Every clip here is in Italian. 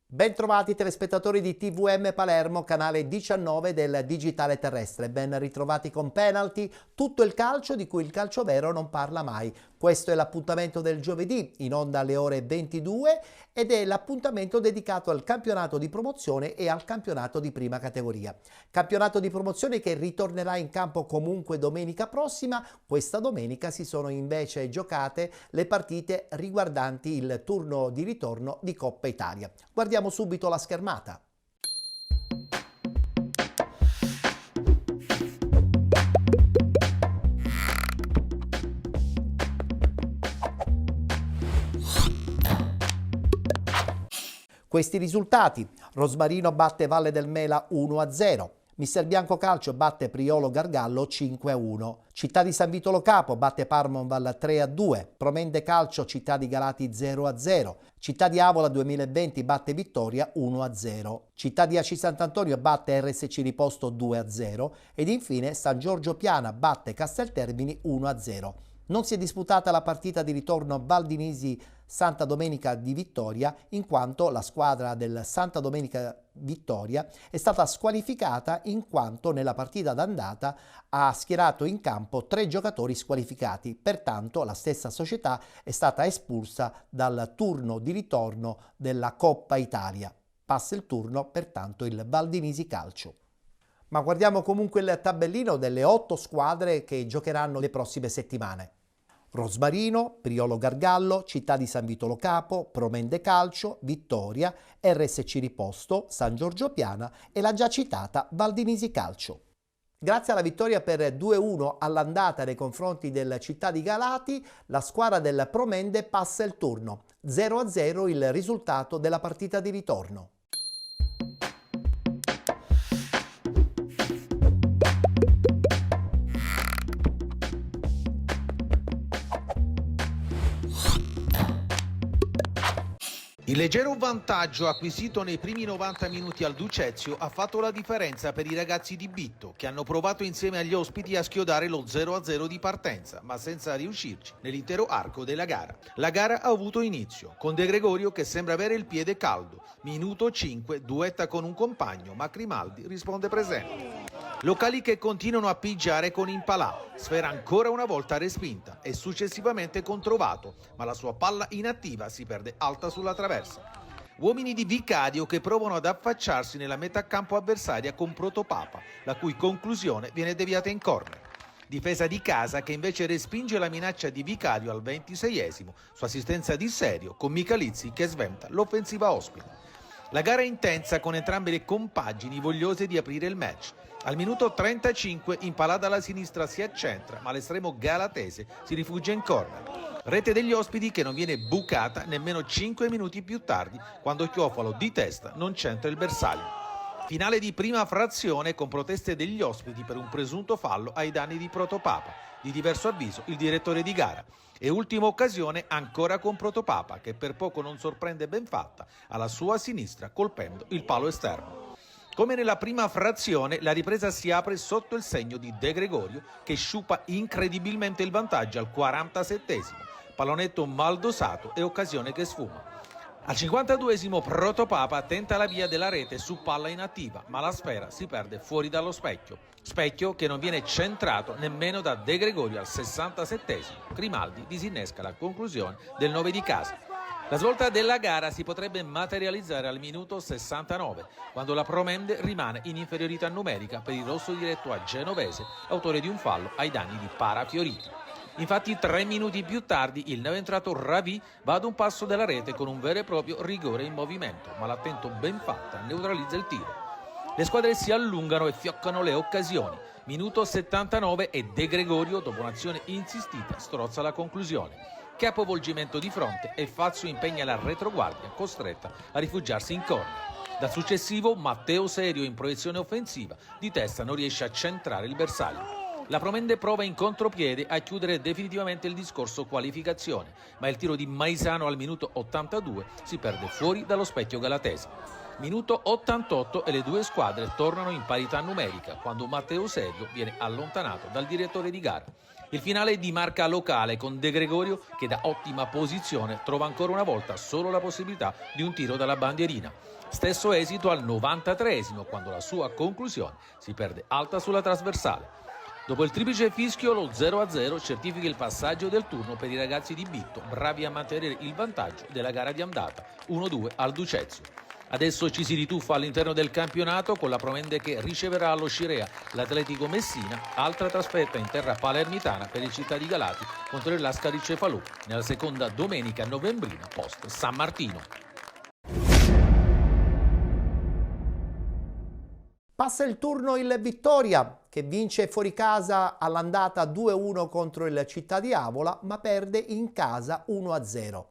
Bentrovati telespettatori di TVM Palermo, canale 19 del digitale terrestre. Ben ritrovati con Penalty, tutto il calcio di cui il calcio vero non parla mai. Questo è l'appuntamento del giovedì, in onda alle ore 22, ed è l'appuntamento dedicato al campionato di promozione e al campionato di prima categoria. Campionato di promozione che ritornerà in campo comunque domenica prossima. Questa domenica si sono invece giocate le partite riguardanti il turno di ritorno di Coppa Italia. Guardiamo subito la schermata. Questi risultati: Rosmarino batte Valle del Mela 1-0, Mister Bianco Calcio batte Priolo Gargallo 5-1, Città di San Vito Lo Capo batte Parmonval 3-2, Promende Calcio Città di Galati 0-0, Città di Avola 2020 batte Vittoria 1-0, Città di Aci Sant'Antonio batte RSC Riposto 2-0 ed infine San Giorgio Piana batte Casteltermini 1-0. Non si è disputata la partita di ritorno Valdinisi Santa Domenica di Vittoria, in quanto la squadra del Santa Domenica Vittoria è stata squalificata in quanto nella partita d'andata ha schierato in campo 3 giocatori squalificati. Pertanto la stessa società è stata espulsa dal turno di ritorno della Coppa Italia. Passa il turno pertanto il Valdinisi Calcio. Ma guardiamo comunque il tabellino delle 8 squadre che giocheranno le prossime settimane. Rosmarino, Priolo Gargallo, Città di San Vito Lo Capo, Promende Calcio, Vittoria, RSC Riposto, San Giorgio Piana e la già citata Valdinisi Calcio. Grazie alla vittoria per 2-1 all'andata nei confronti del Città di Galati, la squadra del Promende passa il turno. 0-0 il risultato della partita di ritorno. Il leggero vantaggio acquisito nei primi 90 minuti al Ducezio ha fatto la differenza per i ragazzi di Bitto, che hanno provato insieme agli ospiti a schiodare lo 0-0 di partenza, ma senza riuscirci nell'intero arco della gara. La gara ha avuto inizio, con De Gregorio che sembra avere il piede caldo. Minuto 5, duetta con un compagno, ma Grimaldi risponde presente. Locali che continuano a pigiare con Impalà, sfera ancora una volta respinta e successivamente controvato, ma la sua palla inattiva si perde alta sulla traversa. Uomini di Vicario che provano ad affacciarsi nella metà campo avversaria con Protopapa, la cui conclusione viene deviata in corner. Difesa di casa che invece respinge la minaccia di Vicario al 26esimo su assistenza di Serio, con Michalizzi che sventa l'offensiva ospite. La gara è intensa con entrambe le compagini vogliose di aprire il match. Al minuto 35 Impalà dalla sinistra si accentra, ma l'estremo galatese si rifugia in corner. Rete degli ospiti che non viene bucata nemmeno 5 minuti più tardi, quando Chiofalo di testa non centra il bersaglio. Finale di prima frazione con proteste degli ospiti per un presunto fallo ai danni di Protopapa, di diverso avviso il direttore di gara. E ultima occasione ancora con Protopapa, che per poco non sorprende Benfatta alla sua sinistra colpendo il palo esterno. Come nella prima frazione, la ripresa si apre sotto il segno di De Gregorio, che sciupa incredibilmente il vantaggio al 47esimo. Pallonetto mal dosato e occasione che sfuma. Al 52esimo Protopapa tenta la via della rete su palla inattiva, ma la sfera si perde fuori dallo specchio. Specchio che non viene centrato nemmeno da De Gregorio al 67esimo. Grimaldi disinnesca la conclusione del 9 di casa. La svolta della gara si potrebbe materializzare al minuto 69, quando la Promende rimane in inferiorità numerica per il rosso diretto a Genovese, autore di un fallo ai danni di Parafioriti. Infatti 3 minuti più tardi il neoentrato Ravi va ad un passo della rete con un vero e proprio rigore in movimento, ma l'attento Benfatta neutralizza il tiro. Le squadre si allungano e fioccano le occasioni. Minuto 79 e De Gregorio, dopo un'azione insistita, strozza la conclusione. Capovolgimento di fronte e Fazio impegna la retroguardia, costretta a rifugiarsi in corner. Dal successivo Matteo Serio in proiezione offensiva, di testa non riesce a centrare il bersaglio. La Promende prova in contropiede a chiudere definitivamente il discorso qualificazione, ma il tiro di Maisano al minuto 82 si perde fuori dallo specchio galatese. Minuto 88 e le due squadre tornano in parità numerica quando Matteo Serio viene allontanato dal direttore di gara. Il finale è di marca locale con De Gregorio che da ottima posizione trova ancora una volta solo la possibilità di un tiro dalla bandierina. Stesso esito al 93esimo quando la sua conclusione si perde alta sulla trasversale. Dopo il triplice fischio, lo 0-0 certifica il passaggio del turno per i ragazzi di Bitto, bravi a mantenere il vantaggio della gara di andata, 1-2 al Ducezio. Adesso ci si rituffa all'interno del campionato con la Promende che riceverà allo Scirea l'Atletico Messina, altra trasferta in terra palermitana per il Città di Galati contro il Lascari Cefalù, nella seconda domenica novembrina post San Martino. Passa il turno il Vittoria, che vince fuori casa all'andata 2-1 contro il Città di Avola, ma perde in casa 1-0.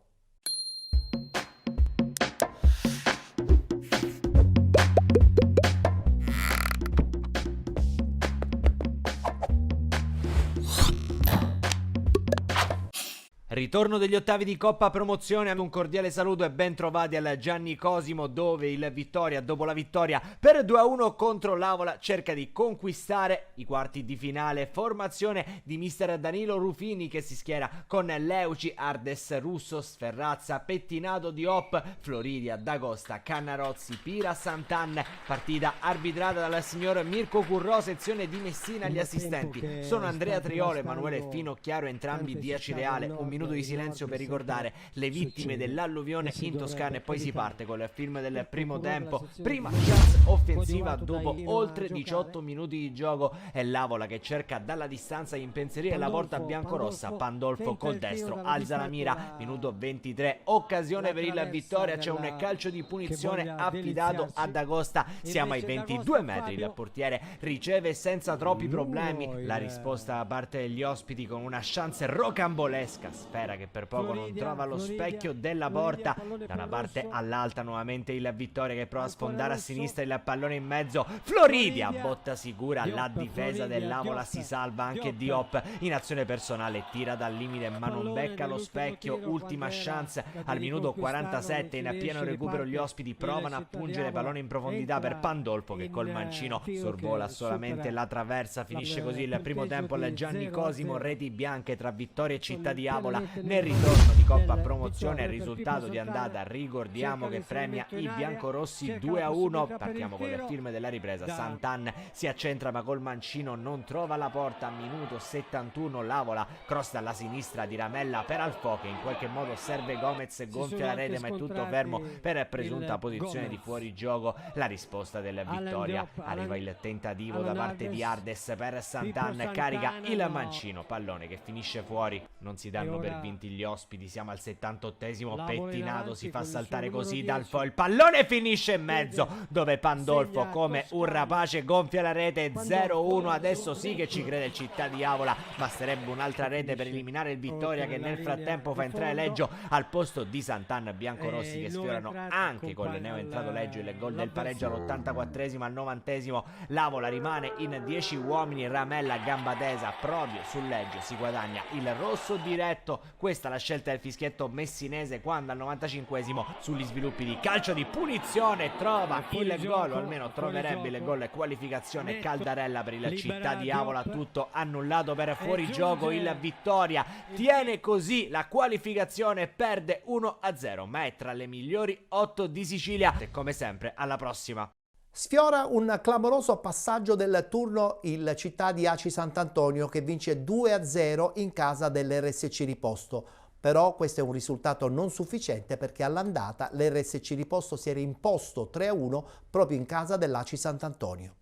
Ritorno degli ottavi di Coppa Promozione, un cordiale saluto e ben trovati al Gianni Cosimo, dove il Vittoria, dopo la vittoria per 2-1 contro l'Avola, cerca di conquistare i quarti di finale. Formazione di mister Danilo Rufini che si schiera con Leuci, Ardes, Russo, Sferrazza, Pettinato, Diop, Floridia, D'Agosta, Cannarozzi, Pira, Santan. Partita arbitrata dal signor Mirko Currò, sezione di Messina. Gli assistenti sono Andrea Triolo e Emanuele Finocchiaro, entrambi di Acireale. Un minuto di silenzio per ricordare le vittime dell'alluvione in Toscana e poi si parte con il film del primo tempo. Prima chance offensiva dopo oltre 18 minuti di gioco e l'Avola che cerca dalla distanza di impensierire la porta biancorossa. Pandolfo col destro alza la mira, minuto 23, occasione per il Vittoria, c'è un calcio di punizione affidato a D'Agosta, siamo ai 22 metri, il portiere riceve senza troppi problemi la risposta da parte degli ospiti con una chance rocambolesca, sfera che per poco non trova lo specchio della porta. Da una parte all'alta nuovamente il Vittoria che prova a sfondare a sinistra, il pallone in mezzo, Floridia, botta sicura, la difesa dell'Avola si salva, anche Diop in azione personale tira dal limite ma non becca lo specchio. Ultima chance al minuto 47, in pieno recupero gli ospiti provano a pungere pallone in profondità per Pandolfo che col mancino sorvola solamente la traversa. Finisce così il primo tempo al Gianni Cosimo, reti bianche tra Vittoria e Città di Avola. Nel ritorno di Coppa Promozione il risultato di andata ricordiamo che premia i biancorossi 2-1. Partiamo con il film della ripresa. Santan si accentra ma col mancino non trova la porta. Minuto 71, l'Avola, cross dalla sinistra di Ramella per Alfò che in qualche modo serve Gomez, gonfia la rete ma è tutto fermo per presunta posizione di fuorigioco. La risposta del Vittoria, arriva il tentativo da parte di Ardes per Santan, carica il mancino, pallone che finisce fuori. Non si danno per vinti gli ospiti, siamo al 78esimo, Pettinato si fa saltare così dal il pallone finisce in mezzo dove Pandolfo come un rapace gonfia la rete. 0-1, adesso sì che ci crede il Città di Avola, basterebbe un'altra rete per eliminare il Vittoria che nel frattempo fa entrare Leggio al posto di Santan. Biancorossi che sfiorano anche con il neo entrato Leggio il gol del pareggio all'84esimo. Al 90esimo l'Avola rimane in 10 uomini, Ramella gamba tesa proprio sul Leggio, si guadagna il rosso diretto. Questa è la scelta del fischietto messinese quando al 95esimo sugli sviluppi di calcio di punizione trova il gol, o almeno troverebbe il gol qualificazione Caldarella per il Città di Avola. Tutto annullato per fuorigioco. Il Vittoria tiene così la qualificazione e perde 1-0, ma è tra le migliori 8 di Sicilia. E come sempre alla prossima. Sfiora un clamoroso passaggio del turno il Città di Aci Sant'Antonio che vince 2-0 in casa dell'RSC Riposto. Però questo è un risultato non sufficiente perché all'andata l'RSC Riposto si era imposto 3-1 proprio in casa dell'Aci Sant'Antonio.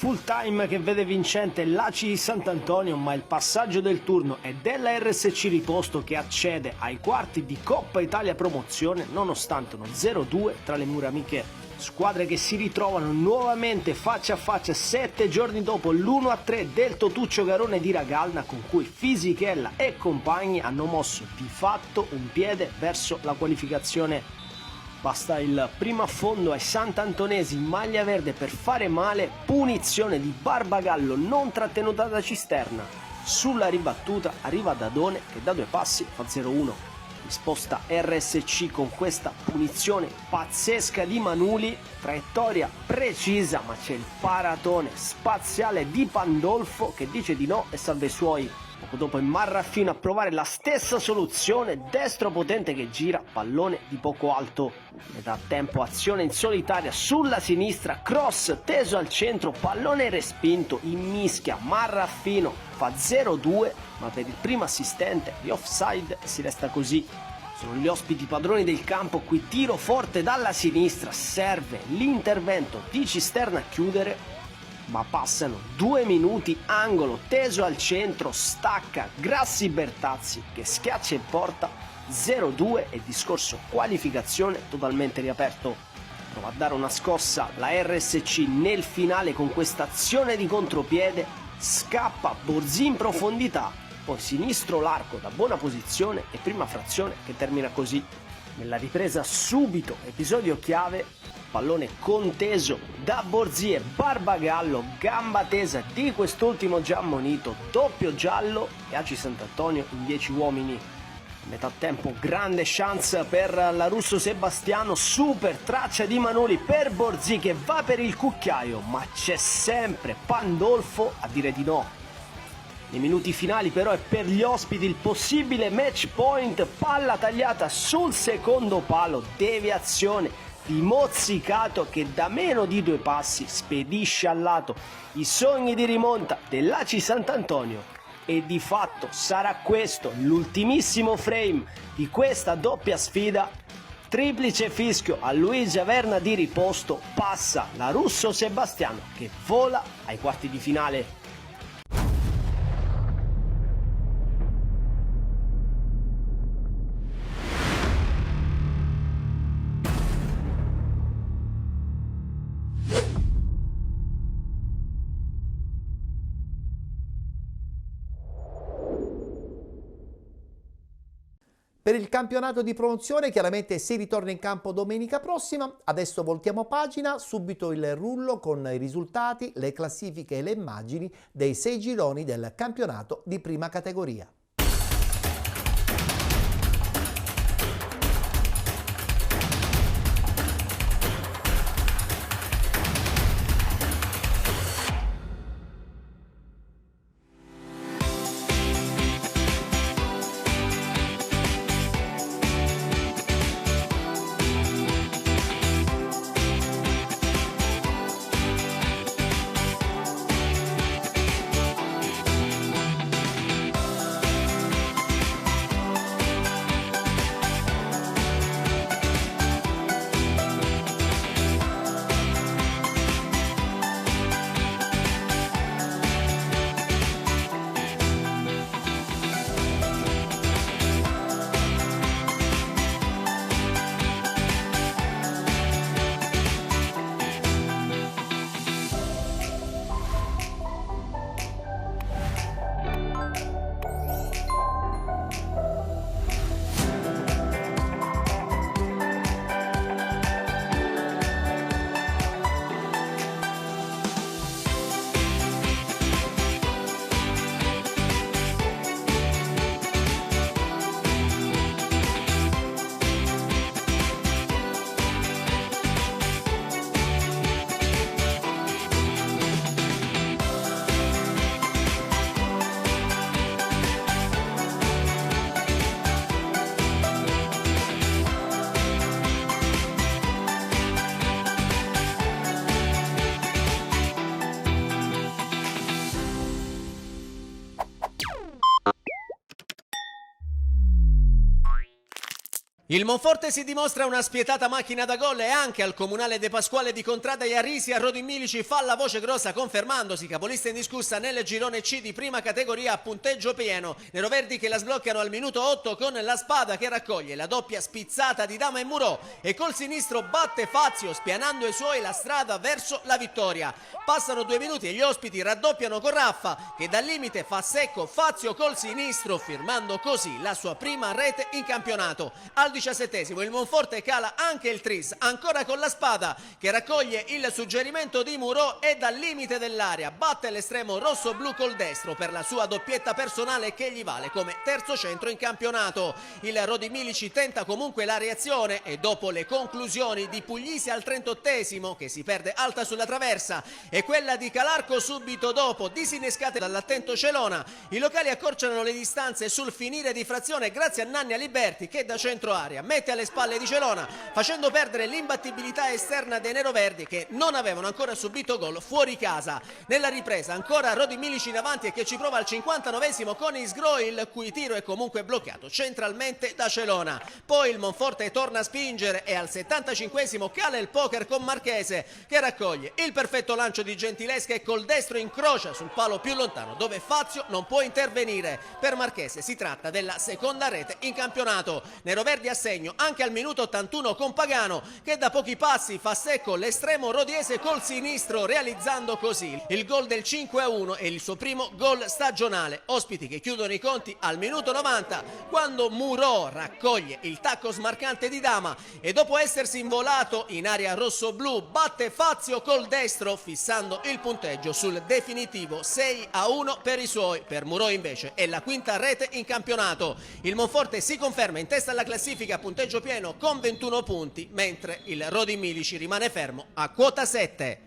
full time che vede vincente l'ACI di Sant'Antonio, ma il passaggio del turno è della RSC Riposto che accede ai quarti di Coppa Italia Promozione nonostante uno 0-2 tra le mura amiche. Squadre che si ritrovano nuovamente faccia a faccia 7 giorni dopo l'1-3 del Totuccio Garone di Ragalna, con cui Fisichella e compagni hanno mosso di fatto un piede verso la qualificazione. Basta il primo affondo ai Sant'Antonesi in maglia verde per fare male, punizione di Barbagallo non trattenuta da Cisterna. Sulla ribattuta arriva Dadone che da 2 passi fa 0-1. Risposta RSC con questa punizione pazzesca di Manuli, traiettoria precisa, ma c'è il paratone spaziale di Pandolfo che dice di no e salva i suoi. Poco dopo il Marraffino a provare la stessa soluzione, destro potente che gira, pallone di poco alto. Metà tempo azione in solitaria sulla sinistra, cross teso al centro, pallone respinto, in mischia, Marraffino fa 0-2, ma per il primo assistente di offside si resta così. Sono gli ospiti padroni del campo, qui tiro forte dalla sinistra, serve l'intervento di Cisterna a chiudere, ma passano 2 minuti, angolo teso al centro, stacca Grassi Bertazzi che schiaccia in porta, 0-2 e discorso qualificazione totalmente riaperto. Prova a dare una scossa la RSC nel finale con questa azione di contropiede, scappa Borzì in profondità, poi sinistro l'arco da buona posizione e prima frazione che termina così. Nella ripresa subito episodio chiave, pallone conteso da Borzì e Barbagallo, gamba tesa di quest'ultimo già ammonito, doppio giallo e ACI Sant'Antonio in 10 uomini. A metà tempo grande chance per la Russo Sebastiano, super traccia di Manuli per Borzì che va per il cucchiaio, ma c'è sempre Pandolfo a dire di no. Nei minuti finali però è per gli ospiti il possibile match point, palla tagliata sul secondo palo, deviazione di Mozzicato che da meno di 2 passi spedisce al lato i sogni di rimonta dell'ACI Sant'Antonio e di fatto sarà questo l'ultimissimo frame di questa doppia sfida. Triplice fischio a Luigi Averna di Riposto, passa la Russo Sebastiano che vola ai quarti di finale. Per il campionato di promozione chiaramente si ritorna in campo domenica prossima, adesso voltiamo pagina, subito il rullo con i risultati, le classifiche e le immagini dei 6 gironi del campionato di prima categoria. Il Monforte si dimostra una spietata macchina da gol e anche al Comunale De Pasquale di Contrada e Arisi a Rodin Milici fa la voce grossa confermandosi capolista indiscussa nel girone C di prima categoria a punteggio pieno. Neroverdi che la sbloccano al minuto 8 con la Spada che raccoglie la doppia spizzata di Dama e Murò e col sinistro batte Fazio spianando ai suoi la strada verso la vittoria. Passano 2 minuti e gli ospiti raddoppiano con Raffa che dal limite fa secco Fazio col sinistro firmando così la sua prima rete in campionato. Al 17esimo il Monforte cala anche il tris, ancora con la Spada che raccoglie il suggerimento di Murò e dal limite dell'area batte l'estremo rosso-blu col destro per la sua doppietta personale che gli vale come terzo centro in campionato. Il Rodin Milici tenta comunque la reazione e dopo le conclusioni di Puglisi al 38esimo che si perde alta sulla traversa e quella di Calarco subito dopo disinnescate dall'attento Celona, i locali accorciano le distanze sul finire di frazione grazie a Nanni Aliberti che da centro area mette alle spalle di Celona facendo perdere l'imbattibilità esterna dei neroverdi che non avevano ancora subito gol fuori casa. Nella ripresa ancora Rodin Milici in avanti e che ci prova al 59esimo con Isgro il cui tiro è comunque bloccato centralmente da Celona. Poi il Monforte torna a spingere e al 75esimo cala il poker con Marchese che raccoglie il perfetto lancio di Gentilesca e col destro incrocia sul palo più lontano dove Fazio non può intervenire. Per Marchese si tratta della seconda rete in campionato. Neroverdi a segno anche al minuto 81 con Pagano che da pochi passi fa secco l'estremo rodiese col sinistro realizzando così il gol del 5-1 e il suo primo gol stagionale. Ospiti che chiudono i conti al minuto 90 quando Murò raccoglie il tacco smarcante di Dama e dopo essersi involato in area rosso-blu batte Fazio col destro fissando il punteggio sul definitivo 6-1 per i suoi. Per Murò invece è la quinta rete in campionato. Il Monforte si conferma in testa alla classifica a punteggio pieno con 21 punti, mentre il Rodin Milici rimane fermo a quota 7.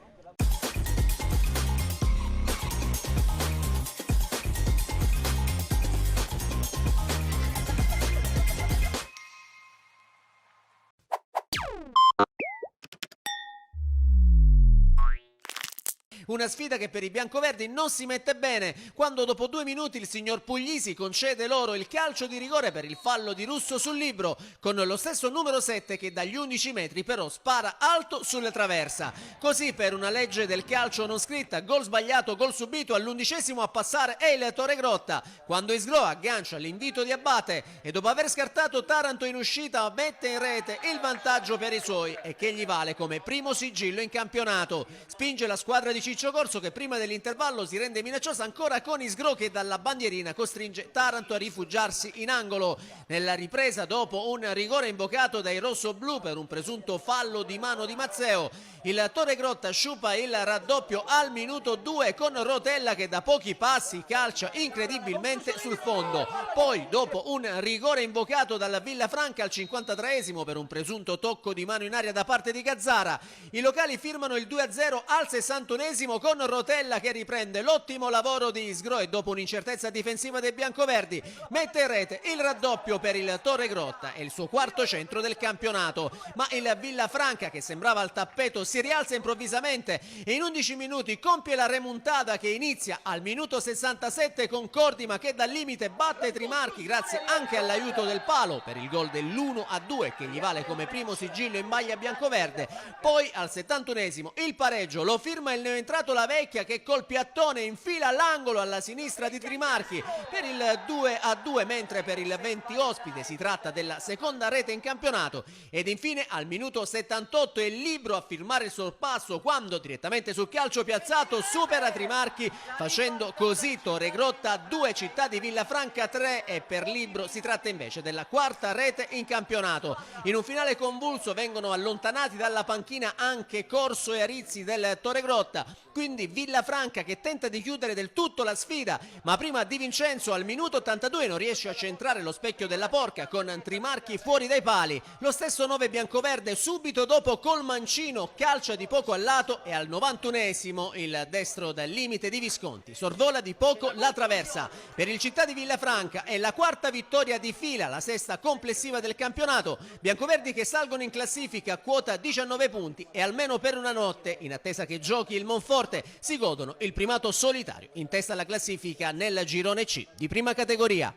Una sfida che per i biancoverdi non si mette bene quando dopo 2 minuti il signor Puglisi concede loro il calcio di rigore per il fallo di Russo sul libro con lo stesso numero 7 che dagli 11 metri però spara alto sulle traversa. Così per una legge del calcio non scritta, gol sbagliato, gol subito, all'11esimo a passare è il Torregrotta quando Isgro aggancia l'invito di Abate e dopo aver scartato Taranto in uscita mette in rete il vantaggio per i suoi e che gli vale come primo sigillo in campionato. Spinge la squadra di Ciccio Corso che prima dell'intervallo si rende minacciosa ancora con Isgro che dalla bandierina costringe Taranto a rifugiarsi in angolo. Nella ripresa dopo un rigore invocato dai rossoblu per un presunto fallo di mano di Mazzeo, il Torregrotta sciupa il raddoppio al minuto 2 con Rotella che da pochi passi calcia incredibilmente sul fondo. Poi dopo un rigore invocato dalla Villafranca al 53esimo per un presunto tocco di mano in aria da parte di Gazzara, i locali firmano il 2-0 al 61esimo con Rotella che riprende l'ottimo lavoro di Isgro e dopo un'incertezza difensiva dei biancoverdi mette in rete il raddoppio per il Torregrotta e il suo quarto centro del campionato. Ma il Villafranca che sembrava al tappeto si rialza improvvisamente e in 11 minuti compie la remontata che inizia al minuto 67 con Cordima che dal limite batte Trimarchi grazie anche all'aiuto del palo per il gol dell'1-2 che gli vale come primo sigillo in maglia biancoverde. Poi al 71esimo il pareggio lo firma il neoentrato La Vecchia che col piattone infila l'angolo alla sinistra di Trimarchi per il 2-2, mentre per il 20 ospite si tratta della seconda rete in campionato. Ed infine al minuto 78 è Libro a firmare il sorpasso quando direttamente sul calcio piazzato supera Trimarchi facendo così Torregrotta 2, Città di Villafranca 3 e per Libro si tratta invece della quarta rete in campionato. In un finale convulso vengono allontanati dalla panchina anche Corso e Arizzi del Torregrotta, quindi Villafranca che tenta di chiudere del tutto la sfida, ma prima Di Vincenzo al minuto 82 non riesce a centrare lo specchio della porca con Trimarchi fuori dai pali. Lo stesso 9 biancoverde subito dopo col mancino calcia di poco al lato e al 91esimo il destro dal limite di Visconti sorvola di poco la traversa. Per il Città di Villafranca è la quarta vittoria di fila, la sesta complessiva del campionato. Biancoverdi che salgono in classifica a quota 19 punti e almeno per una notte, in attesa che giochi il Monforte, si godono il primato solitario in testa alla classifica nel girone C di prima categoria.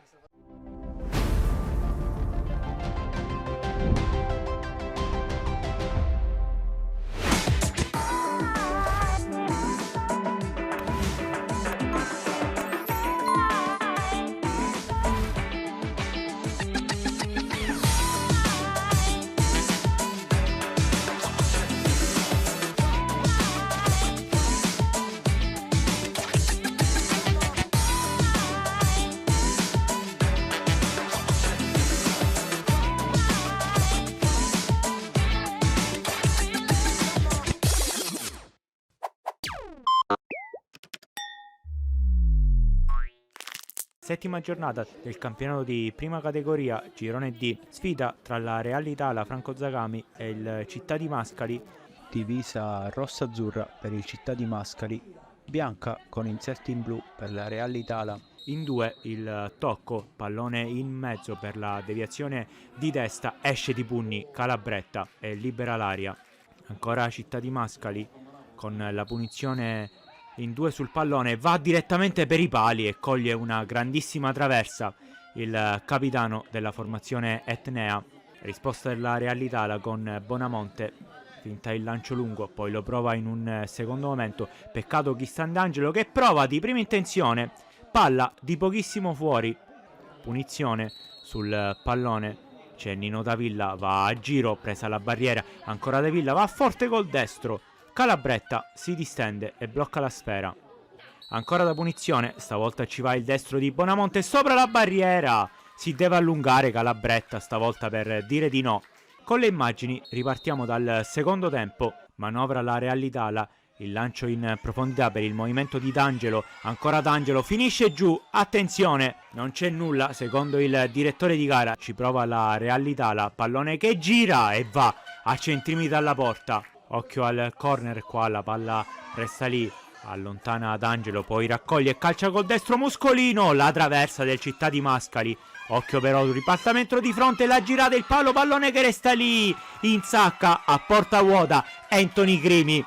Settima giornata del campionato di prima categoria, girone D, sfida tra la Real Italia Franco Zagami e il Città di Mascali, divisa rossa-azzurra per il Città di Mascali, bianca con inserti in blu per la Real Italia. In due il tocco, pallone in mezzo per la deviazione di testa, esce di pugni Calabretta e libera l'aria. Ancora Città di Mascali con la punizione in due sul pallone, va direttamente per i pali e coglie una grandissima traversa il capitano della formazione Etnea. Risposta della Real Italia con Bonamonte, finta il lancio lungo, poi lo prova in un secondo momento, peccato Chistan D'Angelo che prova di prima intenzione, palla di pochissimo fuori, punizione sul pallone, c'è Nino Davilla, va a giro, presa la barriera, ancora Davilla, va forte col destro, Calabretta si distende e blocca la sfera. Ancora da punizione, stavolta ci va il destro di Bonamonte sopra la barriera. Si deve allungare Calabretta stavolta per dire di no. Con le immagini ripartiamo dal secondo tempo. Manovra la Real Italia, il lancio in profondità per il movimento di D'Angelo. Ancora D'Angelo, finisce giù, attenzione, non c'è nulla secondo il direttore di gara. Ci prova la Real Italia, pallone che gira e va a centimetri dalla porta. Occhio al corner qua, la palla resta lì, allontana D'Angelo, poi raccoglie e calcia col destro Muscolino, la traversa del Città di Mascali. Occhio però, un ribaltamento di fronte, la girata, il pallone che resta lì, insacca a porta vuota Anthony Crimi.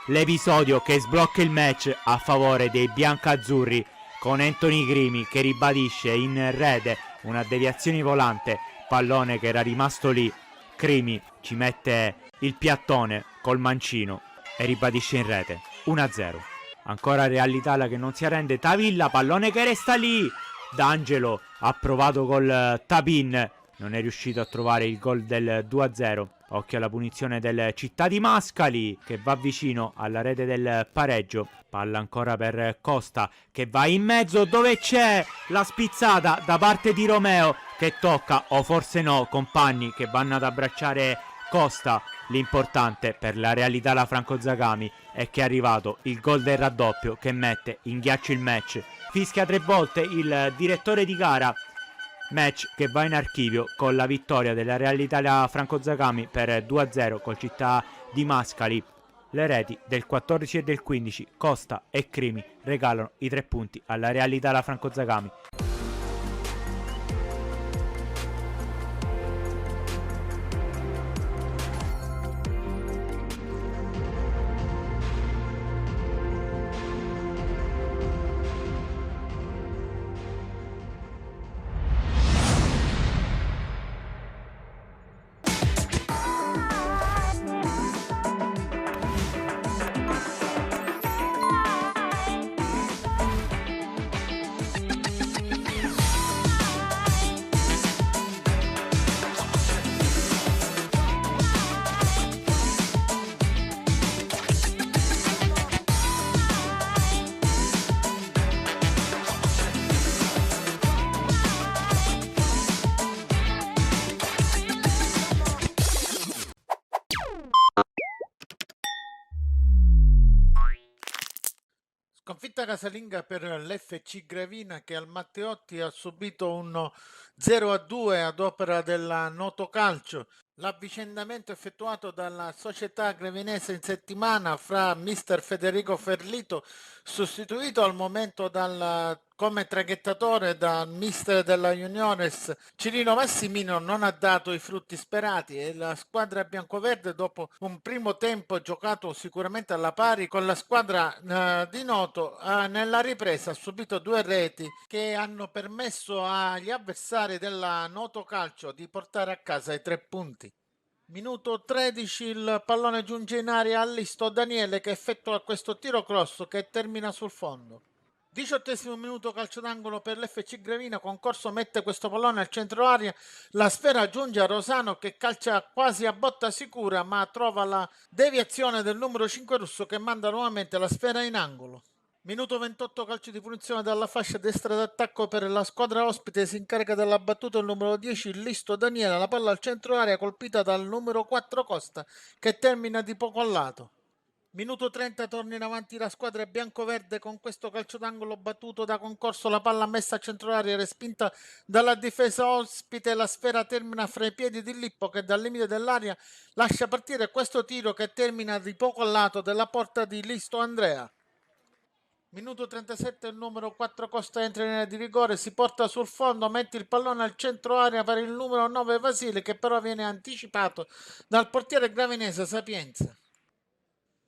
L'episodio che sblocca il match a favore dei biancazzurri, con Anthony Crimi che ribadisce in rete una deviazione volante, pallone che era rimasto lì. Crimi ci mette il piattone col mancino e ribadisce in rete 1-0. Ancora Real Italia che non si arrende, Tavilla, pallone che resta lì, D'Angelo ha provato col tap-in, non è riuscito a trovare il gol del 2-0. Occhio alla punizione del Città di Mascali che va vicino alla rete del pareggio. Palla ancora per Costa che va in mezzo dove c'è la spizzata da parte di Romeo che tocca, o forse no, compagni che vanno ad abbracciare Costa. L'importante per la Realità la Franco Zagami è che è arrivato il gol del raddoppio che mette in ghiaccio il match. Fischia 3 volte il direttore di gara. Match che va in archivio con la vittoria della Real Italia Franco Zagami per 2-0 col Città di Mascali. Le reti del 14 e del 15, Costa e Crimi regalano i 3 punti alla Real Italia Franco Zagami. Sconfitta casalinga per l'FC Gravina che al Matteotti ha subito un 0-2 ad opera della Noto Calcio. L'avvicendamento effettuato dalla società grevinese in settimana fra mister Federico Ferlito, sostituito al momento come traghettatore dal mister della Juniores Cirino Massimino, non ha dato i frutti sperati e la squadra biancoverde, dopo un primo tempo giocato sicuramente alla pari con la squadra di Noto, nella ripresa ha subito 2 reti che hanno permesso agli avversari della Noto Calcio di portare a casa i 3 punti. Minuto 13, il pallone giunge in aria a Listo Daniele che effettua questo tiro cross che termina sul fondo. 18° minuto, calcio d'angolo per l'FC Gravina, Concorso mette questo pallone al centro aria, la sfera giunge a Rosano che calcia quasi a botta sicura ma trova la deviazione del numero 5 russo che manda nuovamente la sfera in angolo. Minuto 28, calcio di punizione dalla fascia destra d'attacco per la squadra ospite, si incarica della battuta il numero 10 il Listo Daniele, la palla al centro area colpita dal numero 4 Costa che termina di poco a lato. Minuto 30, torna in avanti la squadra biancoverde con questo calcio d'angolo battuto da Concorso, la palla messa a centro area, respinta dalla difesa ospite, la sfera termina fra i piedi di Lippo che dal limite dell'area lascia partire questo tiro che termina di poco al lato della porta di Listo Andrea. Minuto 37, il numero 4 Costa entra in area di rigore, si porta sul fondo, mette il pallone al centro area per il numero 9 Vasile che però viene anticipato dal portiere gravinese Sapienza.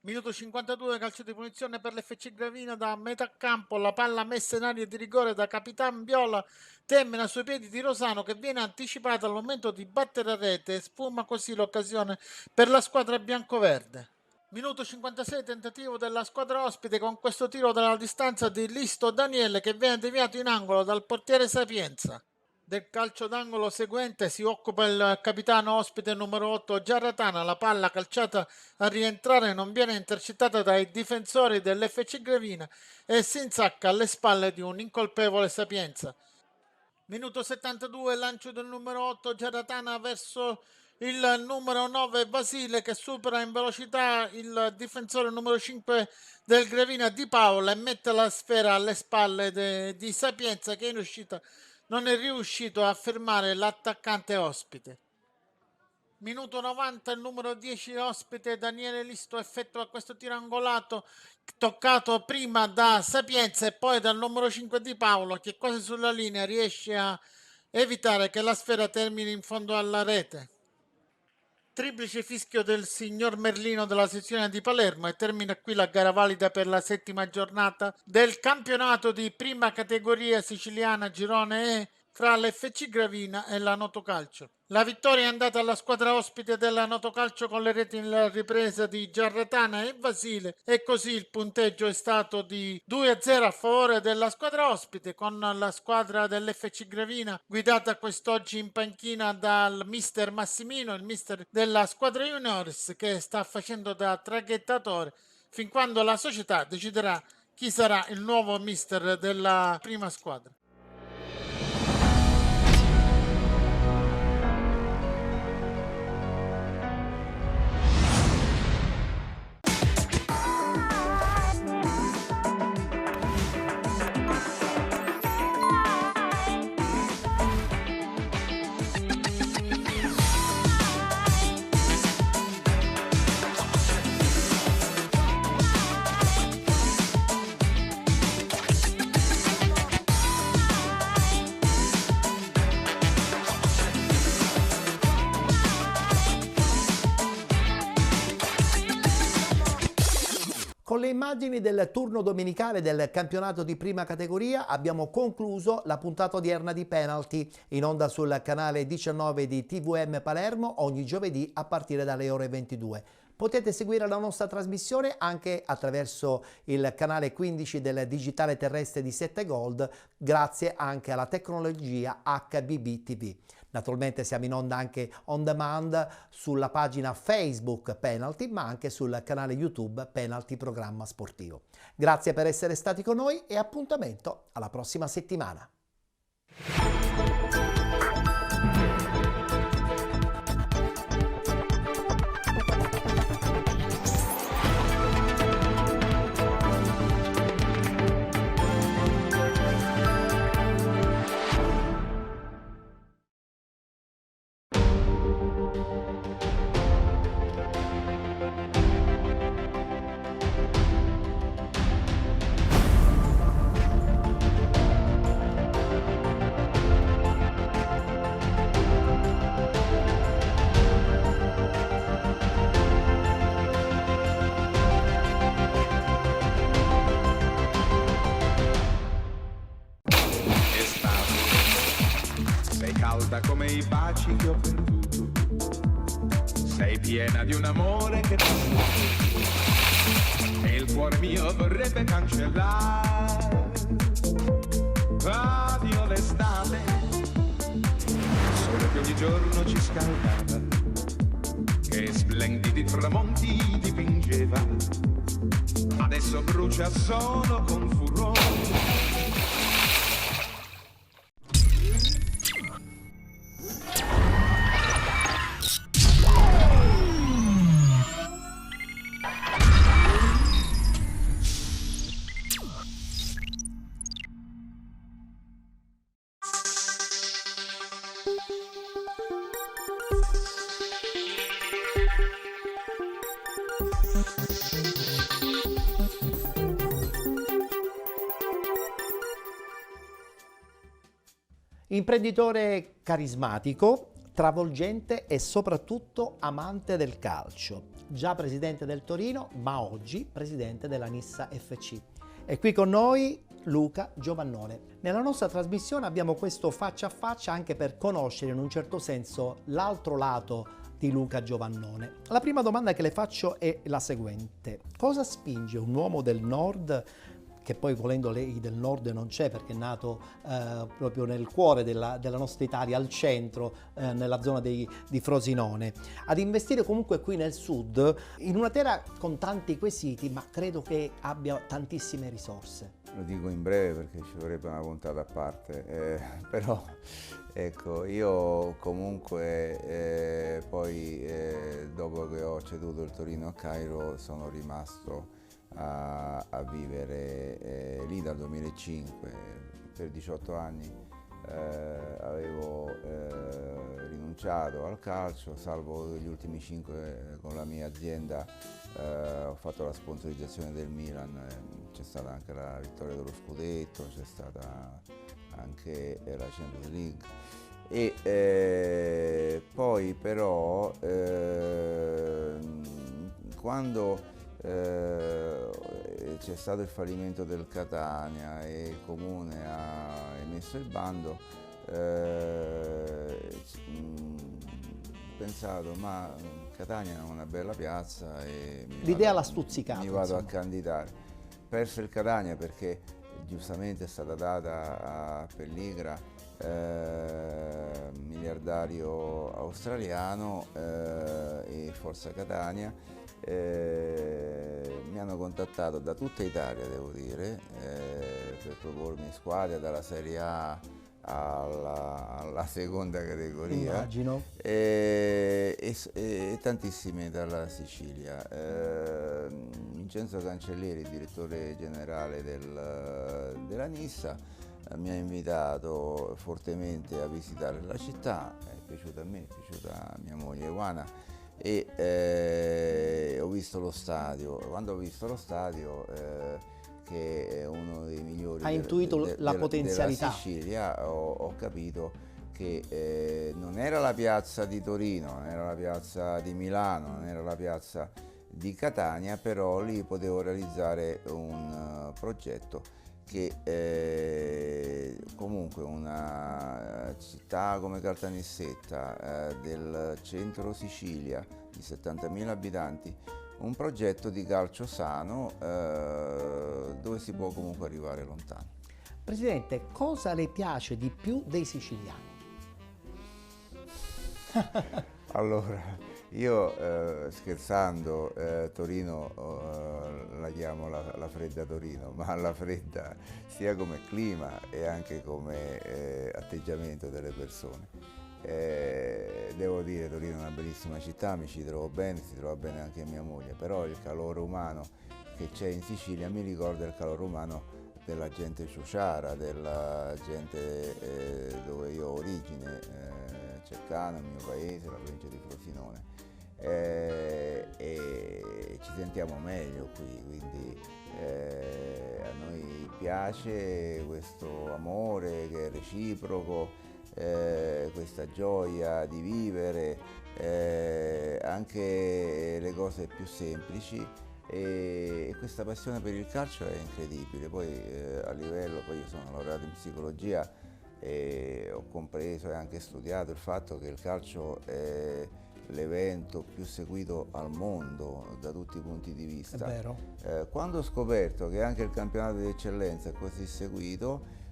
Minuto 52, calcio di punizione per l'FC Gravina da metà campo, la palla messa in area di rigore da Capitan Viola termina sui piedi di Rosano che viene anticipata al momento di battere a rete e sfuma così l'occasione per la squadra biancoverde. Minuto 56, tentativo della squadra ospite con questo tiro dalla distanza di Listo Daniele che viene deviato in angolo dal portiere Sapienza. Del calcio d'angolo seguente si occupa il capitano ospite numero 8 Giarratana, la palla calciata a rientrare non viene intercettata dai difensori dell'FC Gravina e si insacca alle spalle di un incolpevole Sapienza. Minuto 72, lancio del numero 8 Giarratana verso il numero 9 Basile che supera in velocità il difensore numero 5 del Gravina Di Paola e mette la sfera alle spalle di Sapienza che in uscita non è riuscito a fermare l'attaccante ospite. Minuto 90, il numero 10 ospite Daniele Listo effettua questo tiro angolato toccato prima da Sapienza e poi dal numero 5 Di Paolo che quasi sulla linea riesce a evitare che la sfera termini in fondo alla rete. Triplice fischio del signor Merlino della sezione di Palermo e termina qui la gara valida per la 7ª giornata del campionato di prima categoria siciliana girone E fra l'FC Gravina e la Notocalcio. La vittoria è andata alla squadra ospite della Notocalcio con le reti in ripresa di Giarratana e Vasile e così il punteggio è stato di 2-0 a favore della squadra ospite con la squadra dell'FC Gravina guidata quest'oggi in panchina dal mister Massimino, il mister della squadra juniores che sta facendo da traghettatore fin quando la società deciderà chi sarà il nuovo mister della prima squadra. Con le immagini del turno domenicale del campionato di prima categoria abbiamo concluso la puntata odierna di Penalty, in onda sul canale 19 di TVM Palermo ogni giovedì a partire dalle ore 22. Potete seguire la nostra trasmissione anche attraverso il canale 15 del digitale terrestre di 7 Gold, grazie anche alla tecnologia HBB TV. Naturalmente siamo in onda anche on demand sulla pagina Facebook Penalty, ma anche sul canale YouTube Penalty Programma Sportivo. Grazie per essere stati con noi e appuntamento alla prossima settimana. Calda come i baci che ho perduto, sei piena di un amore che e il cuore mio vorrebbe cancellare. Addio l'estate, sole che ogni giorno ci scaldava, che splendidi tramonti dipingeva, adesso brucia solo con furore. Imprenditore carismatico, travolgente e soprattutto amante del calcio. Già presidente del Torino, ma oggi presidente della Nissa FC. E qui con noi Luca Giovannone. Nella nostra trasmissione abbiamo questo faccia a faccia anche per conoscere in un certo senso l'altro lato di Luca Giovannone. La prima domanda che le faccio è la seguente: cosa spinge un uomo del nord, che poi volendo lei del nord non c'è perché è nato proprio nel cuore della nostra Italia, al centro, nella zona di Frosinone, ad investire comunque qui nel sud, in una terra con tanti quesiti, ma credo che abbia tantissime risorse? Lo dico in breve perché ci vorrebbe una puntata a parte, però ecco, io comunque poi dopo che ho ceduto il Torino a Cairo sono rimasto a vivere lì dal 2005 per 18 anni. Avevo rinunciato al calcio, salvo gli ultimi 5 con la mia azienda. Ho fatto la sponsorizzazione del Milan, c'è stata anche la vittoria dello scudetto, c'è stata anche la Champions League e poi però quando c'è stato il fallimento del Catania e il comune ha emesso il bando, ho pensato ma Catania è una bella piazza e l'idea l'ha stuzzicato, mi vado insomma a candidare. Perso il Catania perché giustamente è stata data a Pelligra, miliardario australiano, e Forza Catania. Mi hanno contattato da tutta Italia, devo dire, per propormi squadre dalla Serie A alla seconda categoria. Immagino. E tantissime dalla Sicilia. Vincenzo Cancellieri, direttore generale della Nissa, mi ha invitato fortemente a visitare la città, è piaciuta a me, è piaciuta a mia moglie Ioana, e ho visto lo stadio. Quando ho visto lo stadio, che è uno dei migliori la potenzialità della Sicilia, ho capito che non era la piazza di Torino, non era la piazza di Milano, non era la piazza di Catania, però lì potevo realizzare un progetto che comunque una città come Caltanissetta, del centro Sicilia di 70.000 abitanti, un progetto di calcio sano dove si può comunque arrivare lontano. Presidente, cosa le piace di più dei siciliani? Allora, io scherzando, Torino la chiamo la fredda Torino, ma la fredda sia come clima e anche come atteggiamento delle persone. Devo dire, Torino è una bellissima città, mi ci trovo bene, si trova bene anche mia moglie, però il calore umano che c'è in Sicilia mi ricorda il calore umano della gente ciociara, della gente dove io ho origine, Cercano, il mio paese, la provincia di Frosinone, e ci sentiamo meglio qui, quindi a noi piace questo amore che è reciproco, questa gioia di vivere, anche le cose più semplici, e questa passione per il calcio è incredibile. Poi a livello, poi io sono laureato in psicologia e ho compreso e anche studiato il fatto che il calcio è l'evento più seguito al mondo da tutti i punti di vista. È vero. Quando ho scoperto che anche il campionato di eccellenza è così seguito,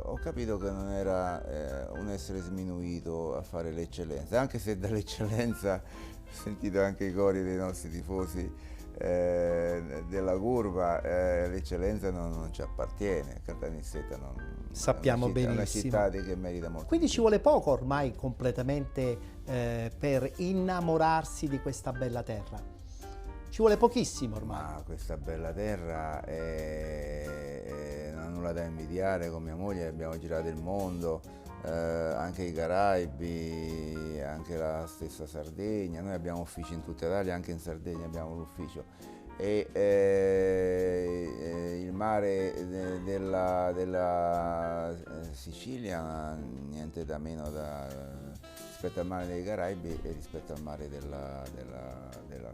ho capito che non era un essere sminuito a fare l'eccellenza, anche se dall'eccellenza ho sentito anche i cori dei nostri tifosi della curva, l'eccellenza non ci appartiene, Caltanissetta sappiamo benissimo, è una città che merita molto. Quindi ci vuole poco ormai completamente per innamorarsi di questa bella terra, ci vuole pochissimo ormai. Ma questa bella terra non ha nulla da invidiare. Con mia moglie abbiamo girato il mondo, anche i Caraibi, anche la stessa Sardegna. Noi abbiamo uffici in tutta Italia, anche in Sardegna abbiamo l'ufficio. e il mare della Sicilia niente da meno rispetto al mare dei Caraibi e rispetto al mare della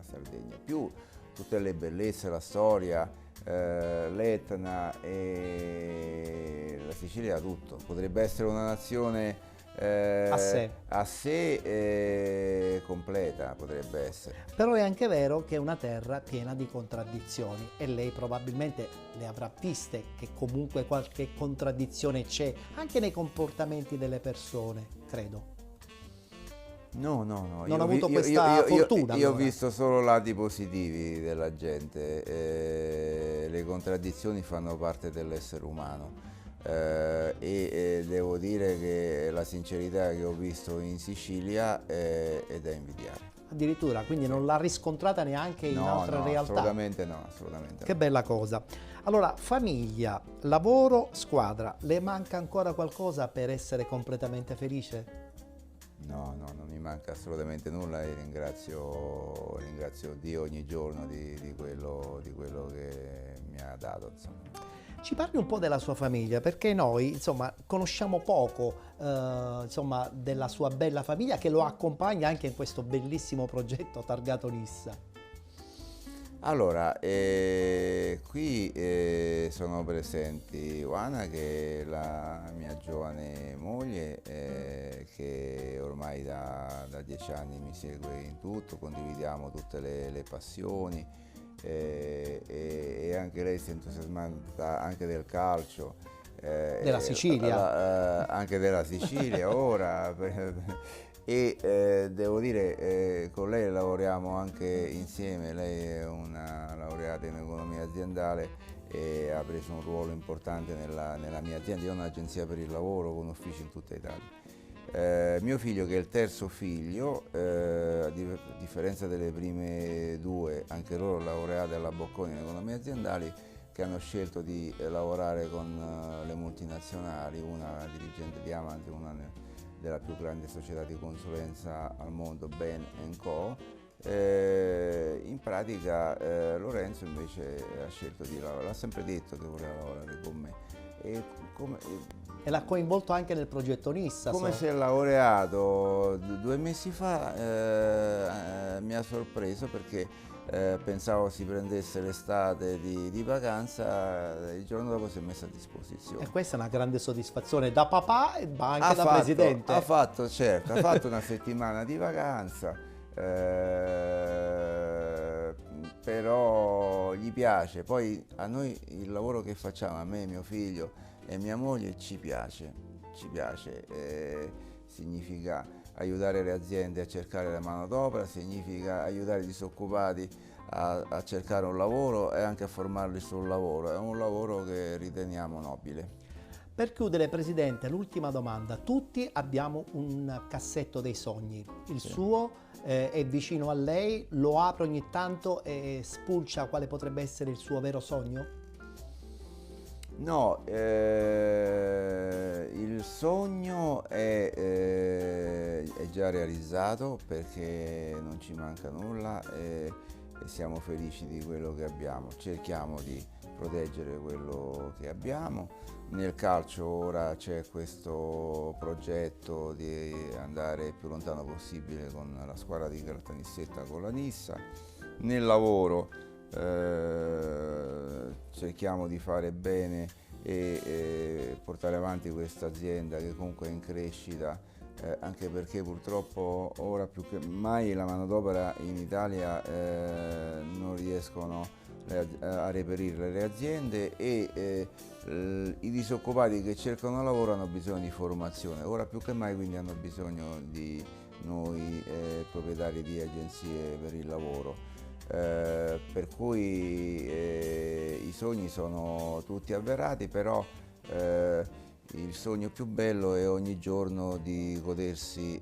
Sardegna. Più tutte le bellezze, la storia, l'Etna e la Sicilia ha tutto. Potrebbe essere una nazione a sé completa, potrebbe essere. Però è anche vero che è una terra piena di contraddizioni e lei probabilmente le avrà viste che comunque qualche contraddizione c'è anche nei comportamenti delle persone, credo. No. Non ho avuto questa fortuna. Io ho allora. visto solo lati positivi della gente, le contraddizioni fanno parte dell'essere umano. E devo dire che la sincerità che ho visto in Sicilia è da invidiare. Addirittura, quindi non l'ha riscontrata neanche in altre realtà? Assolutamente no. Che bella cosa. Allora, famiglia, lavoro, squadra, le manca ancora qualcosa per essere completamente felice? No, non mi manca assolutamente nulla e ringrazio Dio ogni giorno di quello che mi ha dato, insomma. Ci parli un po' della sua famiglia, perché noi insomma conosciamo poco insomma, della sua bella famiglia che lo accompagna anche in questo bellissimo progetto targato Nissa. Allora, qui sono presenti Juana, che è la mia giovane moglie, che ormai da 10 anni mi segue in tutto, condividiamo tutte le passioni. E anche lei si è entusiasmata anche del calcio, della Sicilia, anche della Sicilia ora e devo dire con lei lavoriamo anche insieme. Lei è una laureata in economia aziendale e ha preso un ruolo importante nella mia azienda. Io ho un'agenzia per il lavoro con uffici in tutta Italia. Mio figlio, che è il terzo figlio, a differenza delle prime due, anche loro laureati alla Bocconi in economia aziendali, che hanno scelto di lavorare con le multinazionali, una dirigente di Avanti, una della più grande società di consulenza al mondo, Bain & Co. In pratica Lorenzo invece ha scelto di lavorare, ha sempre detto che voleva lavorare con me. E l'ha coinvolto anche nel progetto Nissa. Come si è laureato 2 mesi fa mi ha sorpreso perché pensavo si prendesse l'estate di vacanza, il giorno dopo si è messo a disposizione. E questa è una grande soddisfazione da papà ma anche da presidente. Ha fatto una settimana di vacanza, però gli piace. Poi a noi il lavoro che facciamo, a me, mio figlio e mia moglie, ci piace, significa aiutare le aziende a cercare la manodopera, significa aiutare i disoccupati a cercare un lavoro e anche a formarli sul lavoro. È un lavoro che riteniamo nobile. Per chiudere, Presidente, l'ultima domanda. Tutti abbiamo un cassetto dei sogni. Il suo è vicino a lei, lo apre ogni tanto e spulcia quale potrebbe essere il suo vero sogno? No, il sogno è già realizzato perché non ci manca nulla e siamo felici di quello che abbiamo. Cerchiamo di proteggere quello che abbiamo. Nel calcio ora c'è questo progetto di andare il più lontano possibile con la squadra di Caltanissetta, con la Nissa. Nel lavoro cerchiamo di fare bene e portare avanti questa azienda che comunque è in crescita, anche perché purtroppo ora più che mai la manodopera in Italia non riescono a reperire le aziende e i disoccupati che cercano lavoro hanno bisogno di formazione, ora più che mai, quindi hanno bisogno di noi proprietari di agenzie per il lavoro. Per cui i sogni sono tutti avverati, però il sogno più bello è ogni giorno di godersi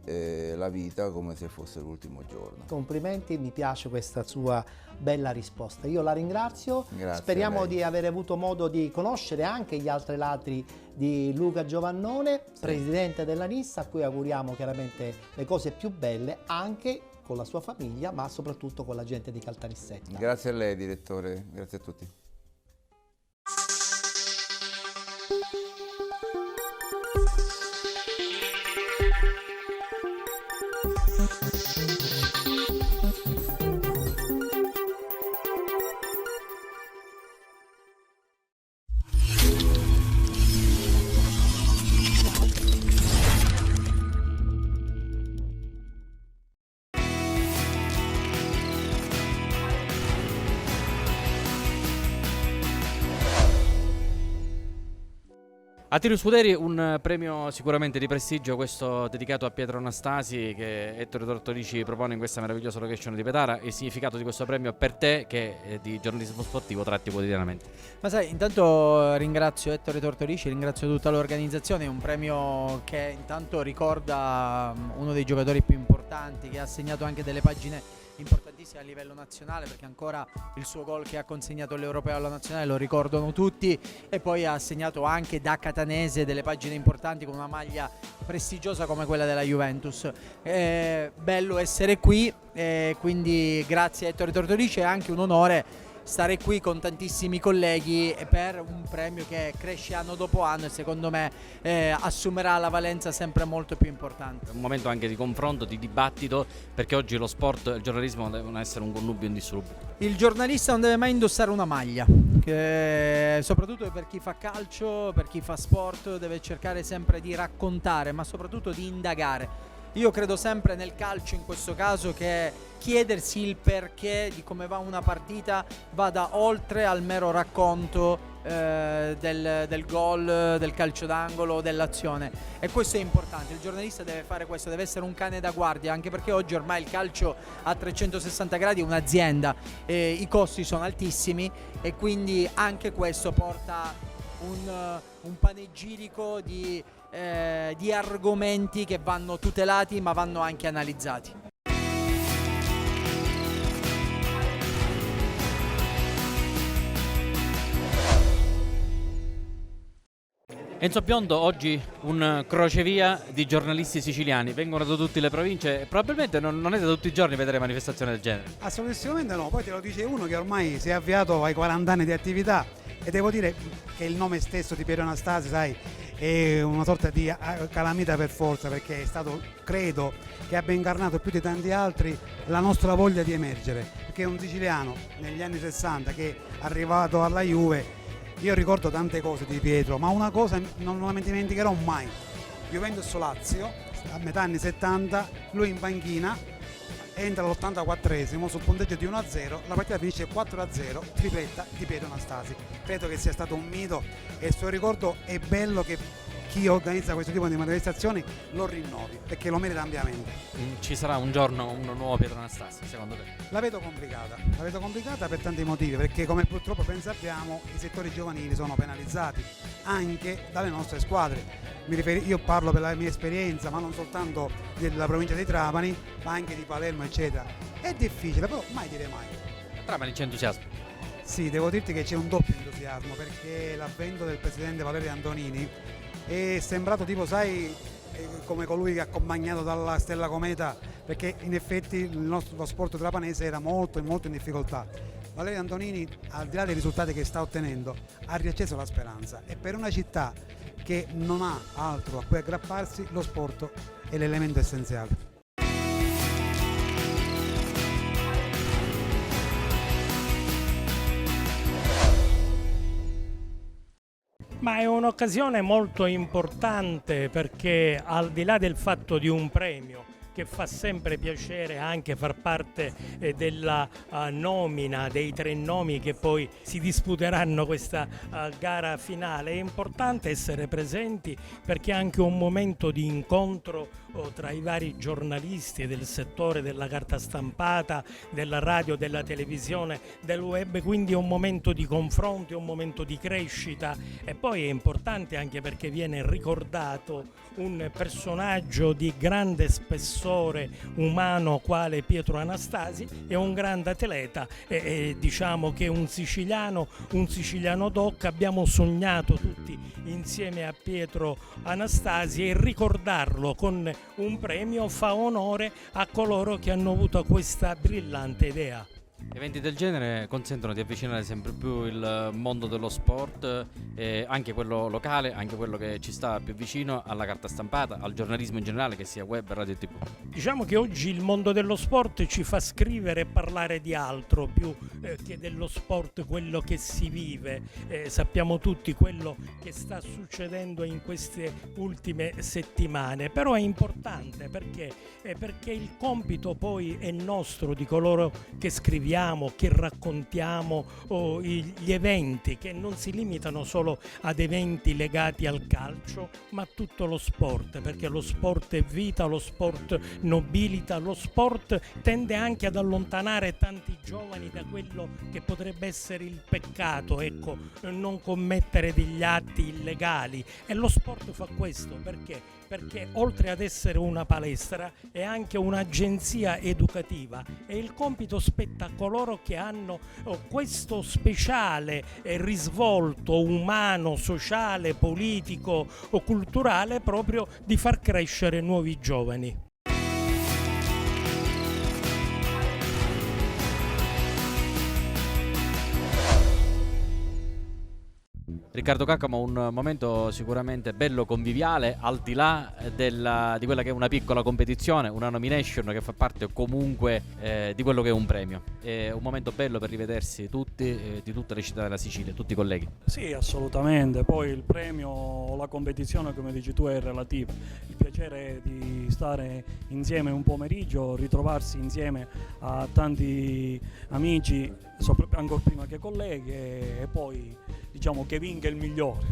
la vita come se fosse l'ultimo giorno. Complimenti, mi piace questa sua bella risposta. Io la ringrazio, Grazie speriamo a lei. di aver avuto modo di conoscere anche gli altri lati di Luca Giovannone, presidente della NIS, a cui auguriamo chiaramente le cose più belle anche con la sua famiglia, ma soprattutto con la gente di Caltanissetta. Grazie a lei, direttore, grazie a tutti. A Tiro Scuderi un premio sicuramente di prestigio, questo dedicato a Pietro Anastasi, che Ettore Tortorici propone in questa meravigliosa location di Petara. Il significato di questo premio per te, che di giornalismo sportivo tratti quotidianamente? Ma sai, intanto ringrazio Ettore Tortorici, ringrazio tutta l'organizzazione. È un premio che intanto ricorda uno dei giocatori più importanti, che ha segnato anche delle pagine importantissime a livello nazionale, perché ancora il suo gol che ha consegnato l'Europeo alla nazionale lo ricordano tutti, e poi ha segnato anche da catanese delle pagine importanti con una maglia prestigiosa come quella della Juventus. È bello essere qui, quindi grazie a Ettore Tortorici, è anche un onore stare qui con tantissimi colleghi per un premio che cresce anno dopo anno e secondo me assumerà la valenza sempre molto più importante. È un momento anche di confronto, di dibattito, perché oggi lo sport e il giornalismo devono essere un connubio indissolubile. Il giornalista non deve mai indossare una maglia, soprattutto per chi fa calcio, per chi fa sport, deve cercare sempre di raccontare, ma soprattutto di indagare. Io credo sempre nel calcio, in questo caso, che chiedersi il perché di come va una partita vada oltre al mero racconto del gol, del calcio d'angolo, dell'azione, e questo è importante. Il giornalista deve fare questo, deve essere un cane da guardia, anche perché oggi ormai il calcio a 360 gradi è un'azienda, i costi sono altissimi e quindi anche questo porta un panegirico di argomenti che vanno tutelati ma vanno anche analizzati. Enzo Biondo, oggi un crocevia di giornalisti siciliani, vengono da tutte le province e probabilmente non è da tutti i giorni vedere manifestazioni del genere. Assolutamente no, poi te lo dice uno che ormai si è avviato ai 40 anni di attività, e devo dire che il nome stesso di Pietro Anastasi, sai, è una sorta di calamita per forza, perché è stato, credo, che abbia incarnato più di tanti altri la nostra voglia di emergere, perché è un siciliano negli anni 60 che è arrivato alla Juve. Io ricordo tante cose di Pietro, ma una cosa non la dimenticherò mai. Juventus-Lazio, a metà anni 70, lui in panchina, entra all'84esimo sul punteggio di 1-0, la partita finisce 4-0, tripletta di Pietro Anastasi. Credo che sia stato un mito e il suo ricordo è bello che chi organizza questo tipo di manifestazioni lo rinnovi, perché lo merita ampiamente. Ci sarà un giorno un nuovo Pietro Anastasi, secondo te? La vedo complicata per tanti motivi, perché come purtroppo ben sappiamo i settori giovanili sono penalizzati anche dalle nostre squadre. Io parlo per la mia esperienza, ma non soltanto della provincia di Trapani, ma anche di Palermo, eccetera. È difficile, però mai dire mai. Trapani c'è entusiasmo? Sì, devo dirti che c'è un doppio entusiasmo, perché l'avvento del presidente Valerio Antonini è sembrato tipo, sai, come colui che ha accompagnato dalla Stella Cometa, perché in effetti lo sport trapanese era molto in difficoltà. Valerio Antonini, al di là dei risultati che sta ottenendo, ha riacceso la speranza, e per una città che non ha altro a cui aggrapparsi, lo sport è l'elemento essenziale. Ma è un'occasione molto importante, perché al di là del fatto di un premio che fa sempre piacere anche far parte della nomina dei 3 nomi che poi si disputeranno questa gara finale, è importante essere presenti, perché è anche un momento di incontro tra i vari giornalisti del settore della carta stampata, della radio, della televisione, del web, quindi è un momento di confronto, è un momento di crescita e poi è importante anche perché viene ricordato un personaggio di grande spessore umano quale Pietro Anastasi, è un grande atleta e diciamo che un siciliano doc. Abbiamo sognato tutti insieme a Pietro Anastasi e ricordarlo con un premio fa onore a coloro che hanno avuto questa brillante idea. Eventi del genere consentono di avvicinare sempre più il mondo dello sport, anche quello locale, anche quello che ci sta più vicino alla carta stampata, al giornalismo in generale, che sia web, radio e tv. Diciamo che oggi il mondo dello sport ci fa scrivere e parlare di altro più che dello sport, quello che si vive. Sappiamo tutti quello che sta succedendo in queste ultime settimane, però è importante perché il compito poi è nostro, di coloro che scriviamo, che raccontiamo gli eventi, che non si limitano solo ad eventi legati al calcio, ma a tutto lo sport, perché lo sport è vita, lo sport nobilita, lo sport tende anche ad allontanare tanti giovani da quello che potrebbe essere il peccato, ecco, non commettere degli atti illegali, e lo sport fa questo perché oltre ad essere una palestra è anche un'agenzia educativa e il compito spetta a coloro che hanno questo speciale risvolto umano, sociale, politico o culturale proprio di far crescere nuovi giovani. Riccardo Caccamo, un momento sicuramente bello, conviviale, al di là di quella che è una piccola competizione, una nomination che fa parte comunque di quello che è un premio. È un momento bello per rivedersi tutti, di tutte le città della Sicilia, tutti i colleghi. Sì, assolutamente. Poi il premio o la competizione, come dici tu, è relativo. Il piacere di stare insieme un pomeriggio, ritrovarsi insieme a tanti amici, ancora prima che colleghi, e poi diciamo che vinca il migliore.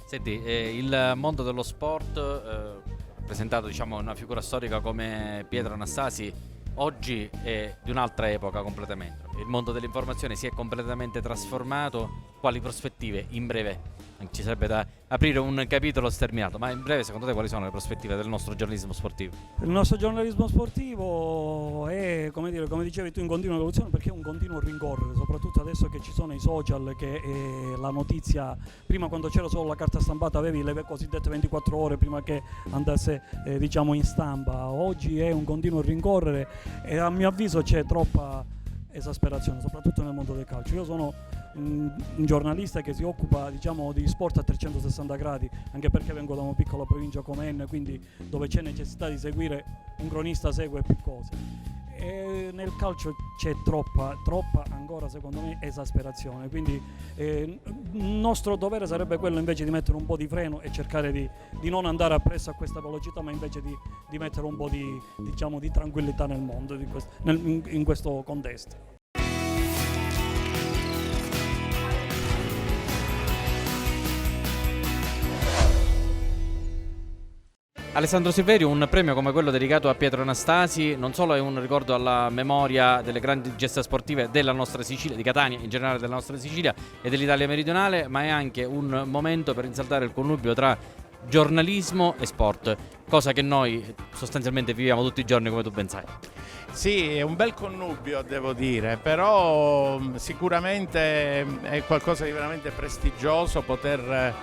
Senti, il mondo dello sport, presentato diciamo una figura storica come Pietro Anastasi, oggi è di un'altra epoca completamente. Il mondo dell'informazione si è completamente trasformato. Quali prospettive in breve? Ci sarebbe da aprire un capitolo sterminato, ma in breve secondo te quali sono le prospettive del nostro giornalismo sportivo? Il nostro giornalismo sportivo è, come dicevi tu, in continua evoluzione, perché è un continuo rincorrere, soprattutto adesso che ci sono i social, che la notizia, prima quando c'era solo la carta stampata avevi le cosiddette 24 ore prima che andasse diciamo in stampa. Oggi è un continuo rincorrere e a mio avviso c'è troppa esasperazione, soprattutto nel mondo del calcio. Io sono un giornalista che si occupa diciamo di sport a 360 gradi, anche perché vengo da una piccola provincia come Enna, quindi dove c'è necessità di seguire, un cronista segue più cose, e nel calcio c'è troppa ancora secondo me esasperazione, quindi il nostro dovere sarebbe quello invece di mettere un po' di freno e cercare di non andare appresso a questa velocità, ma invece di mettere un po' di tranquillità nel mondo, in questo contesto. Alessandro Silverio, un premio come quello dedicato a Pietro Anastasi non solo è un ricordo alla memoria delle grandi gesta sportive della nostra Sicilia, di Catania in generale, della nostra Sicilia e dell'Italia meridionale, ma è anche un momento per rinsaldare il connubio tra giornalismo e sport, cosa che noi sostanzialmente viviamo tutti i giorni, come tu ben sai. Sì, è un bel connubio, devo dire, però sicuramente è qualcosa di veramente prestigioso poter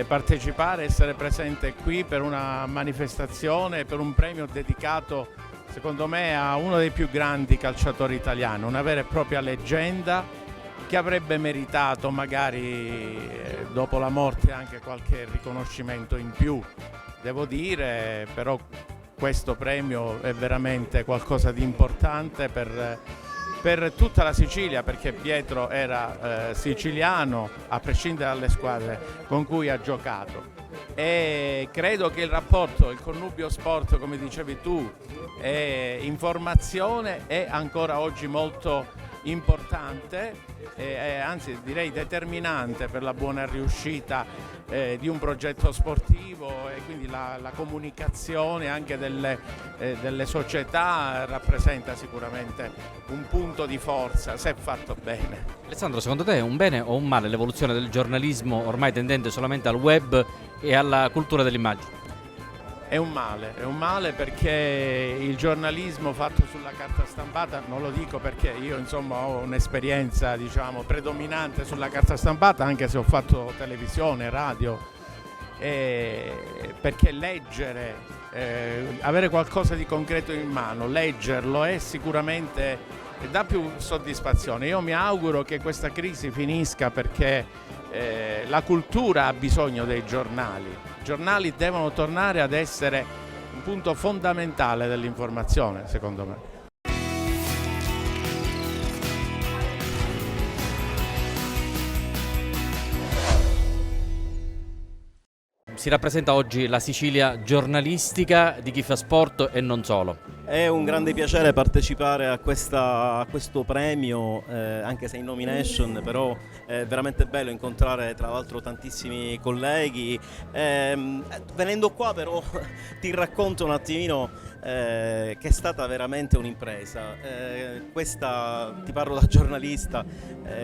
partecipare, essere presente qui per una manifestazione, per un premio dedicato secondo me a uno dei più grandi calciatori italiani, una vera e propria leggenda che avrebbe meritato magari dopo la morte anche qualche riconoscimento in più, devo dire, però questo premio è veramente qualcosa di importante per tutta la Sicilia, perché Pietro era siciliano a prescindere dalle squadre con cui ha giocato, e credo che il rapporto, il connubio sport, come dicevi tu, e informazione è ancora oggi molto importante, anzi direi determinante per la buona riuscita di un progetto sportivo, e quindi la comunicazione anche delle società rappresenta sicuramente un punto di forza se fatto bene. Alessandro, secondo te è un bene o un male l'evoluzione del giornalismo ormai tendente solamente al web e alla cultura dell'immagine? È un male perché il giornalismo fatto sulla carta stampata, non lo dico perché io insomma ho un'esperienza diciamo predominante sulla carta stampata, anche se ho fatto televisione, radio, perché leggere, avere qualcosa di concreto in mano, leggerlo è sicuramente dà più soddisfazione. Io mi auguro che questa crisi finisca perché la cultura ha bisogno dei giornali. I giornali devono tornare ad essere un punto fondamentale dell'informazione, secondo me. Si rappresenta oggi la Sicilia giornalistica di chi fa sport e non solo. È un grande piacere partecipare a questo premio, anche se in nomination, però è veramente bello incontrare tra l'altro tantissimi colleghi. Venendo qua però ti racconto un attimino che è stata veramente un'impresa. Ti parlo da giornalista,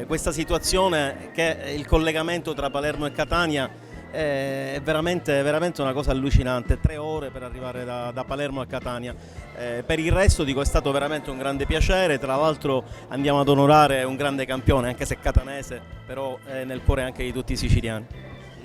questa situazione che è il collegamento tra Palermo e Catania è veramente una cosa allucinante, 3 ore per arrivare da Palermo a Catania. Per il resto dico è stato veramente un grande piacere, tra l'altro andiamo ad onorare un grande campione, anche se catanese, però nel cuore anche di tutti i siciliani.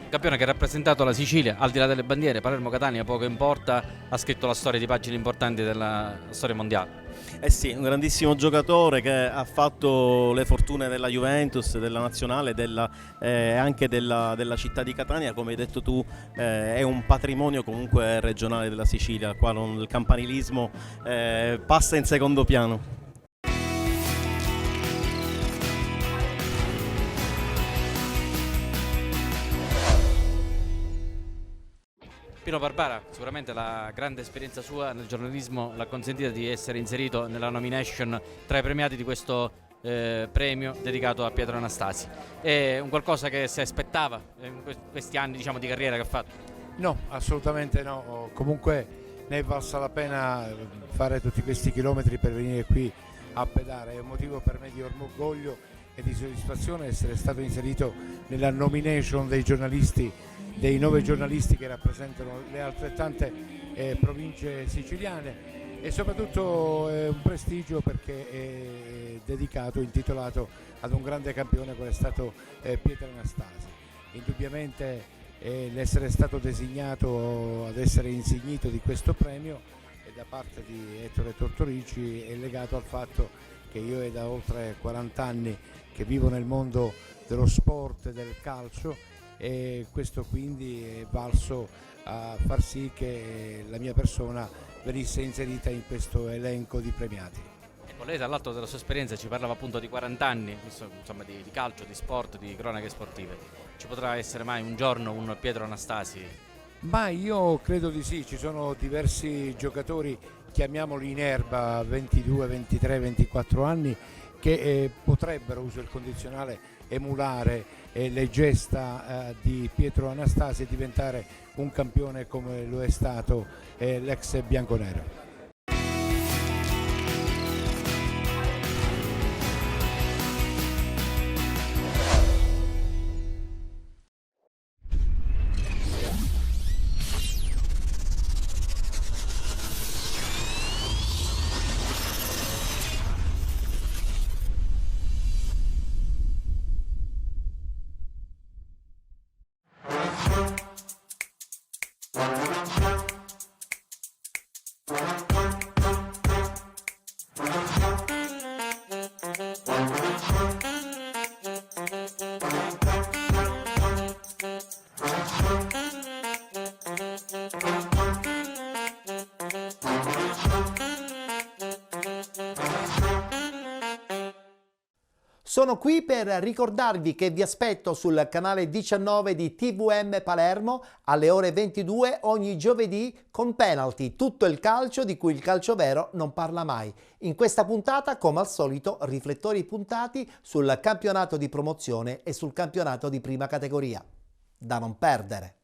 Campione che ha rappresentato la Sicilia, al di là delle bandiere, Palermo-Catania poco importa, ha scritto la storia di pagine importanti della storia mondiale. Eh sì, un grandissimo giocatore che ha fatto le fortune della Juventus, della nazionale, anche della città di Catania, come hai detto tu, è un patrimonio comunque regionale della Sicilia, qua il campanilismo passa in secondo piano. Pino Barbara, sicuramente la grande esperienza sua nel giornalismo l'ha consentita di essere inserito nella nomination tra i premiati di questo premio dedicato a Pietro Anastasi. È un qualcosa che si aspettava in questi anni diciamo, di carriera che ha fatto? No, assolutamente no. Comunque ne è valsa la pena fare tutti questi chilometri per venire qui a pedare. È un motivo per me di orgoglio e di soddisfazione essere stato inserito nella nomination dei giornalisti, dei 9 giornalisti che rappresentano le altrettante province siciliane, e soprattutto è un prestigio perché è dedicato, intitolato ad un grande campione qual è stato Pietro Anastasi. Indubbiamente l'essere stato designato ad essere insignito di questo premio da parte di Ettore Tortorici è legato al fatto che io è da oltre 40 anni che vivo nel mondo dello sport e del calcio, e questo quindi è valso a far sì che la mia persona venisse inserita in questo elenco di premiati. Ecco, lei dall'alto della sua esperienza ci parlava appunto di 40 anni insomma, di calcio, di sport, di cronache sportive. Ci potrà essere mai un giorno un Pietro Anastasi? Ma io credo di sì, ci sono diversi giocatori, chiamiamoli in erba, 22, 23, 24 anni, che potrebbero, uso il condizionale, emulare le gesta di Pietro Anastasi e diventare un campione come lo è stato l'ex bianconero. Wow. Sono qui per ricordarvi che vi aspetto sul canale 19 di TVM Palermo alle ore 22 ogni giovedì con Penalty, tutto il calcio di cui il calcio vero non parla mai. In questa puntata, come al solito, riflettori puntati sul campionato di promozione e sul campionato di prima categoria. Da non perdere.